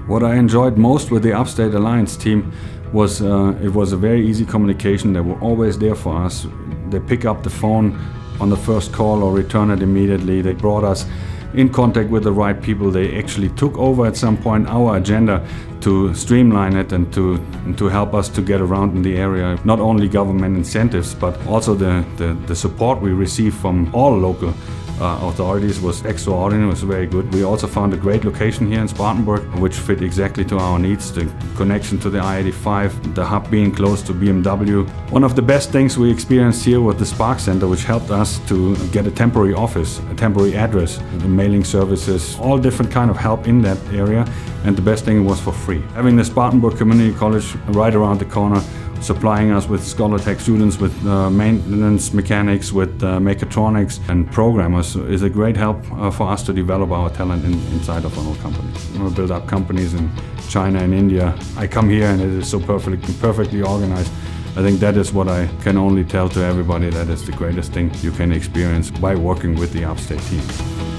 What I enjoyed most with the Upstate Alliance team was it was a very easy communication. They were always there for us. They pick up the phone on the first call or return it immediately. They brought us in contact with the right people. They actually took over at some point our agenda to streamline it and to help us to get around in the area. Not only government incentives, but also the support we received from all local authorities was extraordinary, was very good. We also found a great location here in Spartanburg, which fit exactly to our needs. The connection to the I-85, the hub being close to BMW. One of the best things we experienced here was the Spark Center, which helped us to get a temporary office, a temporary address, the mailing services, all different kind of help in that area. And the best thing was for free. Having the Spartanburg Community College right around the corner, supplying us with ScholarTech students, with maintenance mechanics, with mechatronics and programmers is a great help for us to develop our talent inside of our companies. We build up companies in China and India. I come here and it is so perfectly organized. I think that is what I can only tell to everybody, that is the greatest thing you can experience by working with the Upstate team.